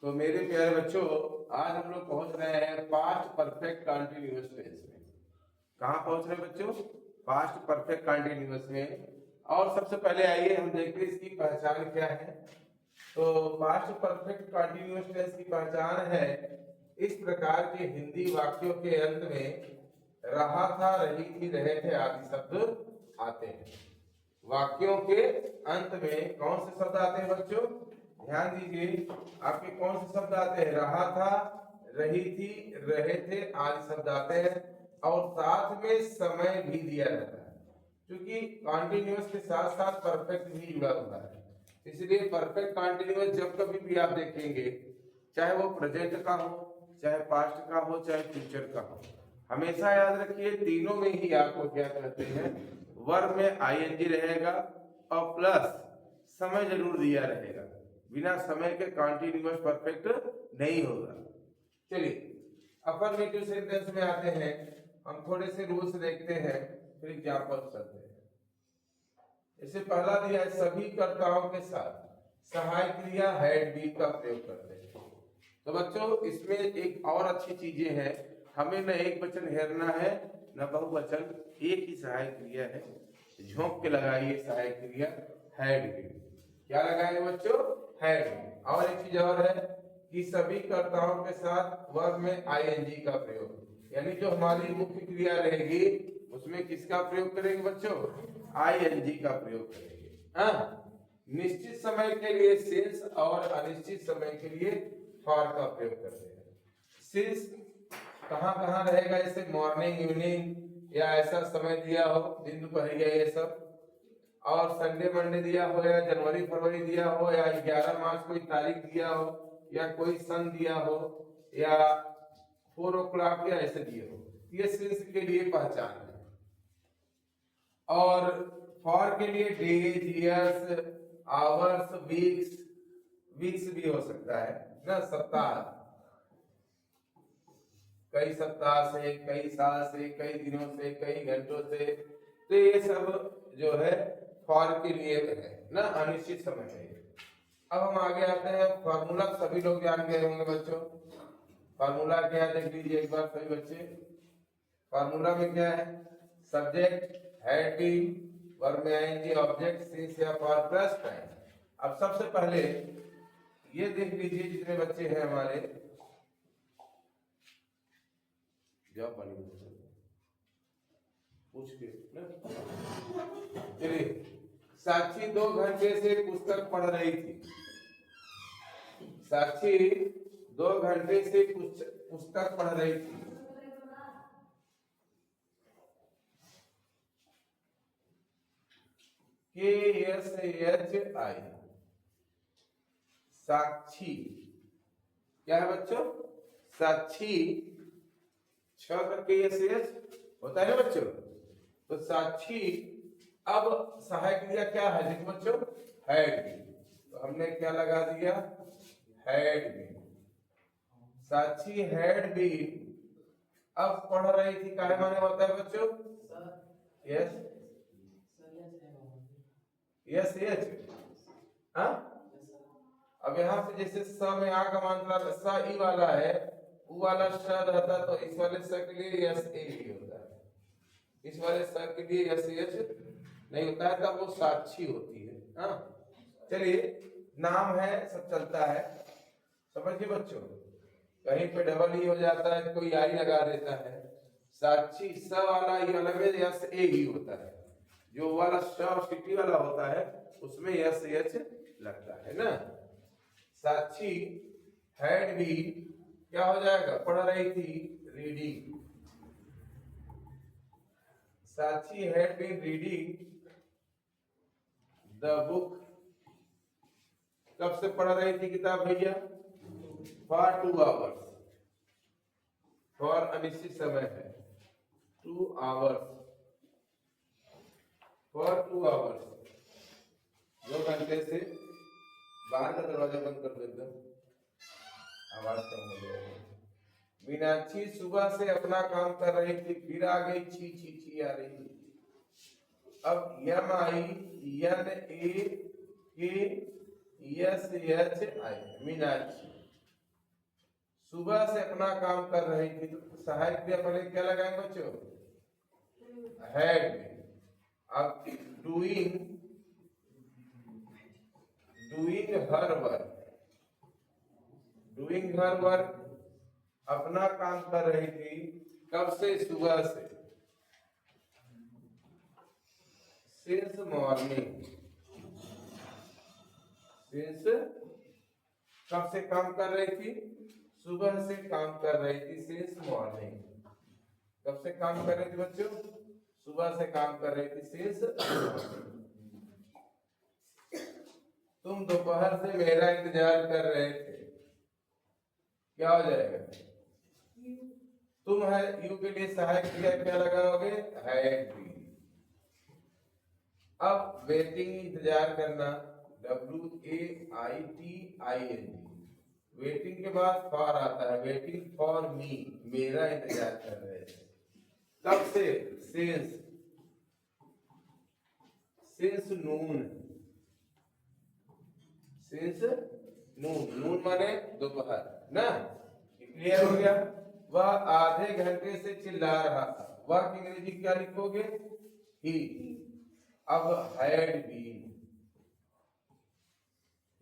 तो मेरे प्यारे बच्चों, आज हम लोग पहुंच रहे हैं पास्ट परफेक्ट कंटीन्यूअस टेंस में। कहाँ पहुंच रहे हैं बच्चों? पास्ट परफेक्ट कंटीन्यूअस में। और सबसे पहले आइए हम देखते हैं इसकी पहचान क्या है। तो पास्ट परफेक्ट कंटीन्यूअस टेंस की पहचान है, इस प्रकार के हिंदी वाक्यों के अंत में रहा था, रही थी, रहे थे आदि शब्द आते हैं। वाक्यों के अंत में कौन से शब्द आते हैं बच्चों? ध्यान दीजिए, आपके कौन से शब्द आते हैं? रहा था, रही थी, रहे थे आदि शब्द आते हैं और साथ में समय भी दिया रहता है, क्योंकि कॉन्टिन्यूअस के साथ साथ परफेक्ट भी जुड़ा हुआ है। इसलिए परफेक्ट कॉन्टिन्यूअस जब कभी भी आप देखेंगे, चाहे वो प्रेजेंट का हो, चाहे पास्ट का हो, चाहे फ्यूचर का हो, हमेशा याद रखिए तीनों में ही आपको क्या कहते हैं? वर्ब में आईएनजी रहेगा और प्लस समय जरूर दिया रहेगा। बिना समय के कॉन्टिन्यूअस परफेक्ट नहीं होगा। चलिए अफर्मेटिव सेंटेंस में आते हैं, हम थोड़े से रूल्स देखते हैं, फिर एग्जांपल करते हैं। इससे पहला दिया है, सभी कर्ताओं के साथ सहायक क्रिया हैड बीन का प्रयोग करते हैं। तो बच्चों इसमें एक और अच्छी चीजें हैं, हमें न एक वचन हेरना है न बहुवचन, एक ही सहायक क्रिया है। झोंक के लगाइए सहायक क्रिया हैड बीन। क्या लगाएंगे बच्चों? Had been. और एक चीज और है कि सभी कर्ताओं के साथ वर्ब में आईएनजी का प्रयोग, यानी जो हमारी मुख्य क्रिया रहेगी उसमें किसका प्रयोग करेंगे बच्चों? आईएनजी का प्रयोग करेंगे। हाँ, निश्चित समय के लिए सिंस और अनिश्चित समय के लिए फॉर का प्रयोग करते हैं। सिंस कहाँ कहाँ रहेगा? जैसे मॉर्निंग, इवनिंग या ऐसा समय दिया हो, दिन दोपहरिया ये सब, और संडे मंडे दिया हो, या जनवरी फरवरी दिया हो, या 11 मार्च कोई तारीख दिया हो, या कोई सन दिया हो, या 4 o'clock या ऐसे दिए हो, ये सिंस के लिए पहचान है। और फॉर के लिए days, years, hours, weeks, weeks भी हो सकता है ना, सप्ताह, कई सप्ताह से, कई साल से, कई दिनों से, कई घंटों से, तो ये सब जो है फॉर के लिए है ना, अनिश्चित समय है। अब हम आगे आते हैं, फार्मूला सभी लोग जान गए होंगे बच्चों। फार्मूला क्या है देख लीजिए एक बार सभी बच्चे। फार्मूला में क्या है? सब्जेक्ट हैड बीन, वर्ब में आईएनजी, ऑब्जेक्ट सिंस या फॉर प्लस टाइम। अब सबसे पहले ये देख लीजिए जितने बच्चे हैं हमारे, जवाब पूछ के चलिए। साक्षी 2 घंटे से पुस्तक पढ़ रही थी। साक्षी 2 घंटे से पुस्तक पढ़ रही थी। KSHI, साक्षी क्या है बच्चों? साक्षी 6 का KSH होता है ना बच्चों। तो साक्षी, अब सहायक क्रिया क्या है देखो बच्चों? Had been. तो हमने क्या लगा दिया? Had been. Sakshi had been अब पढ़ रही थी, क्या माने होता है बच्चों? Yes yes yes. हाँ, अब यहाँ से जैसे स में आ का मात्रा स ई वाला है, उ वाला श रहता, तो इस वाले स के लिए यस ए ही होता है, इस वाले स के लिए यस एच नहीं होता है, तब वो साक्षी होती है। हाँ, चलिए नाम है, सब चलता है, समझिए बच्चों। कहीं पे डबल ई हो जाता है, कोई आई लगा देता है। साक्षी स वाला ई वाला में यस ए ही होता है, जो वाला श सिटी वाला होता है उसमें यस एच लगता है ना। साक्षी हैड बीन क्या हो जाएगा? पढ़ रही थी, reading. Sakshi had been reading the book. कब से पढ़ रही थी किताब भैया? For 2 hours. फॉर अनिश्चित समय है, 2 आवर्स, फॉर 2 आवर्स, 2 घंटे से। बाहर का दरवाजा बंद कर देता, आवाज कम हो जाएगी। मीनाक्षी सुबह से अपना काम कर रही थी, फिर आ गई छी छी छी आ रही थी। अब MINAKSHI मीनाक्षी, सुबह से अपना काम कर रही थी, तो सहायक क्रिया पहले क्या लगाएंगे बच्चों? Had been. अब doing her work, doing her work अपना काम कर रही थी, कब से? सुबह से, सिंस मॉर्निंग। सिंस कब से काम कर रही थी? सुबह से काम कर रही थी, सिंस मॉर्निंग। कब से काम कर रही थी बच्चों? सुबह से काम कर रही थी, सिंस मॉर्निंग। तुम दोपहर से मेरा इंतजार कर रहे थे, क्या हो जाएगा? तुम है, यू के लिए सहायक क्रिया क्या लगाओगे? Had been. अब वेटिंग इंतजार करना, WAITING। वेटिंग के बाद फॉर आता है, वेटिंग फॉर मी, मेरा इंतजार कर रहे थे, कब से? सिंस नून। सिंस नून, नून माने दोपहर ना, क्लियर हो गया? वह आधे घंटे से चिल्ला रहा था, वह की अंग्रेजी क्या लिखोगे? ही। अब had been,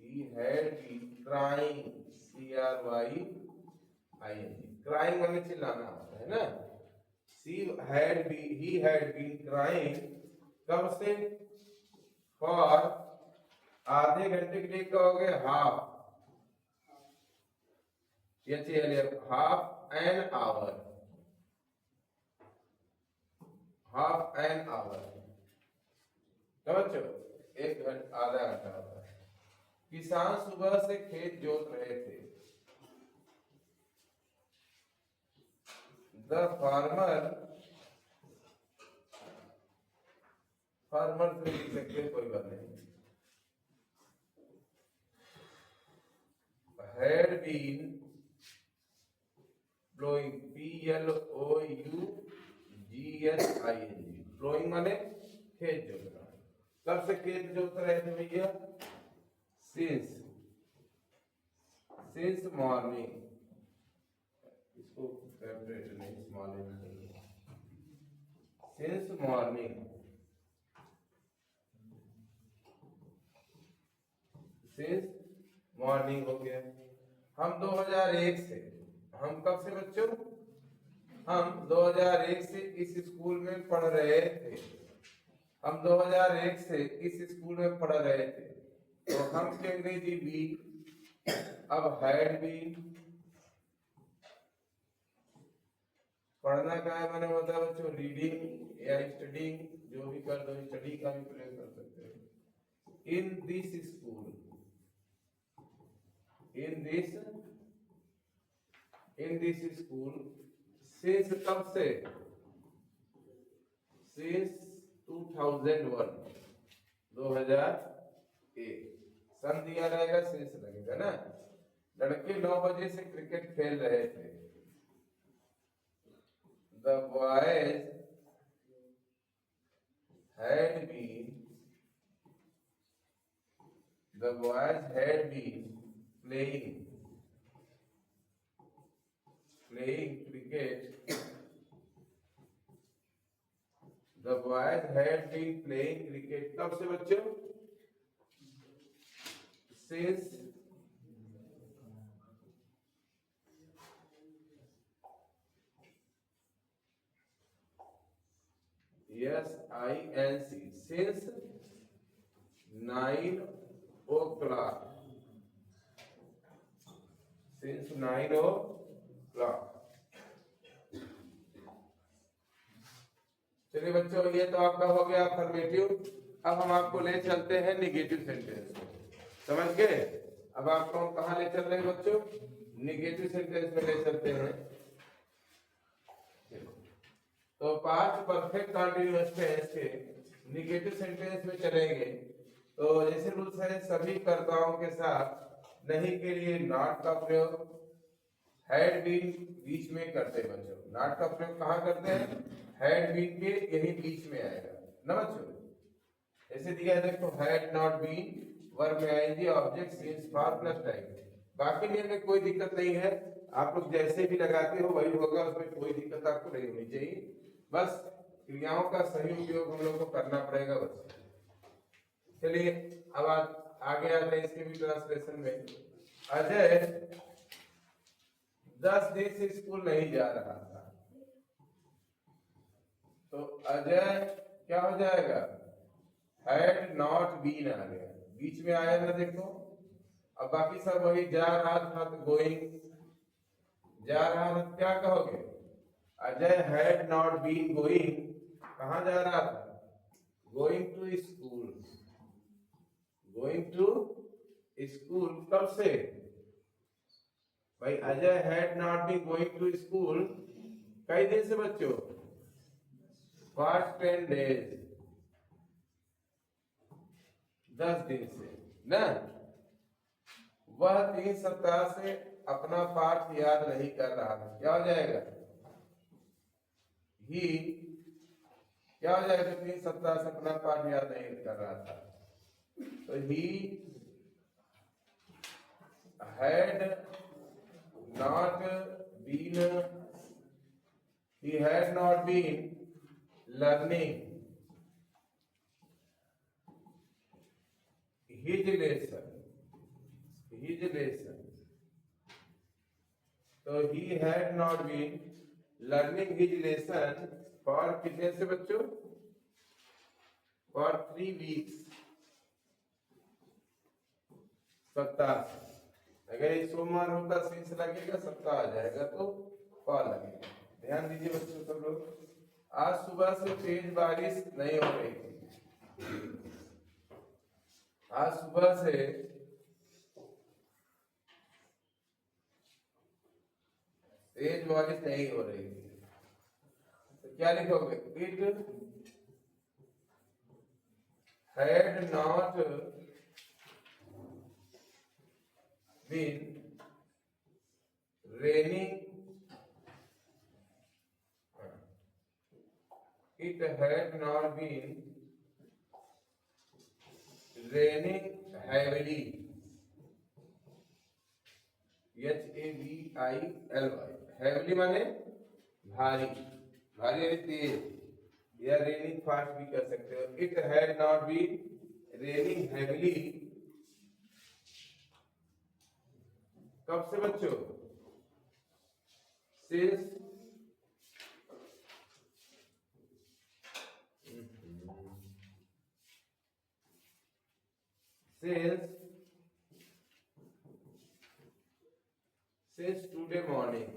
he had been crying, CRYING, crying माने चिल्लाना होता है ना। he had been crying, कब से? for, आधे घंटे के लिए कहोगे half, half an hour, half an hour, समझो? एक घंटा, आधा घंटा होता है। किसान सुबह से खेत जोत रहे थे, द फार्मर, फार्मर से लिख सकते हैं, कोई बात नहीं। Had been ploughing, PLOUGSING, ploughing माने खेत जोतना। कब से खेत जोत रहे थे भैया? Since morning. इसको सेपरेट नहीं, स्मॉल नहीं, सिंस मॉर्निंग, सिंस मॉर्निंग हो गया। हम 2001 से, हम कब से बच्चों? हम 2001 से इस स्कूल में पढ़ रहे थे, हम 2001 से इस स्कूल में पढ़ रहे थे, तो हम की अंग्रेजी भी, अब हैड बीन। पढ़ना का है मैंने होता है बच्चों, रीडिंग या स्टडिंग, जो भी कर दो, स्टडी का भी प्रयोग कर सकते हो। In this school, in this school, since कब से? सिंस 2001, 2001। सन दिया रहेगा, सिंस लगेगा ना। लड़के 9 बजे से क्रिकेट खेल रहे थे, the boys had been playing cricket. The boys had been playing cricket. कब से बच्चों? Since since 9 o'clock. Since 9 o'clock. चलिए बच्चों, ये तो आपका हो गया अफर्मेटिव। अब हम आपको ले चलते हैं निगेटिव सेंटेंस, समझ गए? अब आपको हम कहाँ ले चल रहे हैं बच्चों? निगेटिव सेंटेंस में ले चलते हैं। तो पास्ट परफेक्ट कंटीन्यूअस टेंस के निगेटिव सेंटेंस में चलेंगे। तो जैसे रूल्स है, सभी कर्ताओं के साथ नहीं के लिए नॉट का प्रयोग, हैड बीन बीच में करते हैं बच्चों। नॉट का प्रयोग कहाँ करते हैं? हैड बीन के यही बीच में आएगा ना बच्चों। ऐसे दिया है देखो, हैड नॉट बीन वर्ब में आएंगे object since for plus time. बाकी नियम में कोई दिक्कत नहीं है, आप लोग जैसे भी लगाते हो वही होगा, उसमें कोई दिक्कत आपको नहीं होनी चाहिए। बस क्रियाओं का सही उपयोग हम लोग को करना पड़ेगा बस। चलिए अब आगे आते हैं इसके भी ट्रांसलेशन में। अजय 10 दिन से स्कूल नहीं जा रहा था, तो अजय क्या हो जाएगा, हैड नॉट बीन आ गया, बीच में आया ना देखो। अब बाकी सब वही, जा रहा था तो गोइंग, जा रहा था क्या कहोगे, Ajay had not been going, कहाँ जा रहा था, going to school, going to school. कब से भाई, Ajay had not been going to school कई दिन से बच्चों, फॉर 10 days, 10 दिन से ना। वह 3 सप्ताह से अपना पाठ याद नहीं कर रहा था, क्या हो जाएगा, ही क्या हो जाएगा, 3 सप्ताह से अपना पाठ याद नहीं कर रहा था, तो he had not been, he had not been learning his lesson, तो he had not been learning his lesson for कितने से बच्चों, for 3 weeks, सप्ताह से। अगर ये सोमवार होता सिंस लगेगा, सप्ताह आ जाएगा तो कॉल लगेगा। ध्यान दीजिए बच्चों सब लोग, आज सुबह से तेज बारिश नहीं हो रही थी, आज सुबह से तेज बारिश नहीं हो रही थी, तो क्या लिखोगे, it had not been raining, it had not been raining heavily, H-A-V-I-L-Y, heavily माने भारी, भारी यानी तेज, या raining fast भी कर सकते हो। it had not been raining heavily, कब से बच्चों, since since today morning,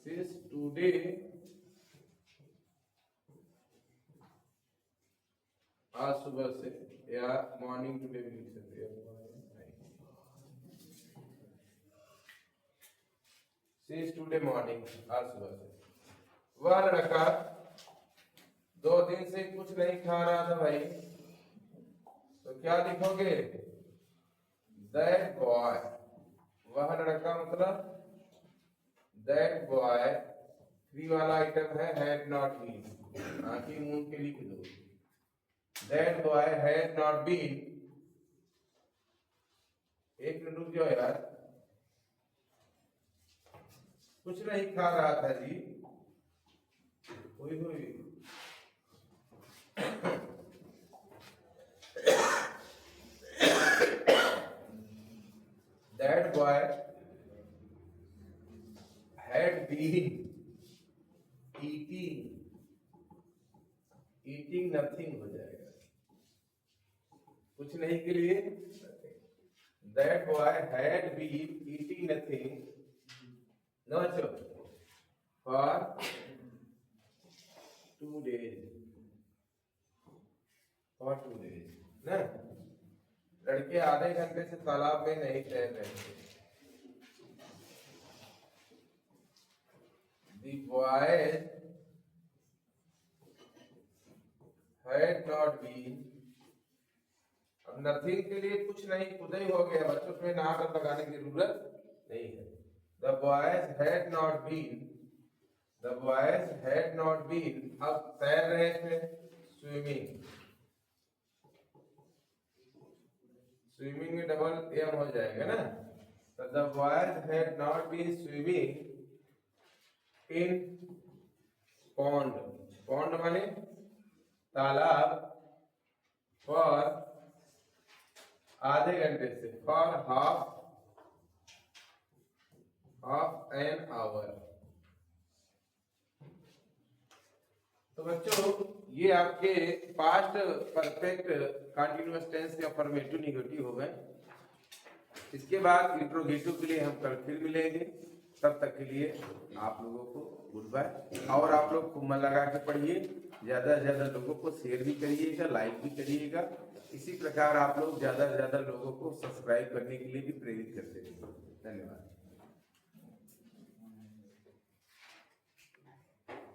since today, आज सुबह से, या मॉर्निंग टुडे भी लिख सकते हैं, since today morning, आज सुबह से। वह लड़का 2 दिन से कुछ नहीं खा रहा था भाई, तो क्या लिखोगे, that boy, वह लड़का मतलब that boy, 3 वाला आइटम है had not been, आखिर मून के लिख दो, that boy had not been, एक मिनट रुक जाओ यार, कुछ नहीं खा रहा था जी, हुई that boy had been eating nothing हो जाएगा, कुछ नहीं के लिए, that boy had been eating nothing, no for 2 days, ना। लड़के आधे घंटे से तालाब में नहीं तैर रहे थे, the boys had not been, अब नथिंग के लिए कुछ नहीं, खुद ही हो गया बच्चों, उसमें नाम लगाने की जरूरत नहीं है। The boys had not been, अब तैर रहे थे, स्विमिंग, स्विमिंग में डबल एम हो जाएगा ना। तो the boys had not been swimming in pond, pond माने तालाब, फॉर आधे घंटे से, फॉर हाफ एन आवर। तो बच्चों ये आपके पास्ट परफेक्ट कंटीन्यूअस टेंस के अफर्मेटिव नेगेटिव हो गए। इसके बाद इंट्रोगेटिव के लिए हम कल फिर मिलेंगे। तब तक के लिए आप लोगों को गुड बाय। और आप लोग खूब मन लगा के पढ़िए, ज्यादा से ज्यादा लोगों को शेयर भी करिएगा, लाइक भी करिएगा। इसी प्रकार आप लोग ज्यादा से ज्यादा लोगों को सब्सक्राइब करने के लिए भी प्रेरित करते रहिए। धन्यवाद।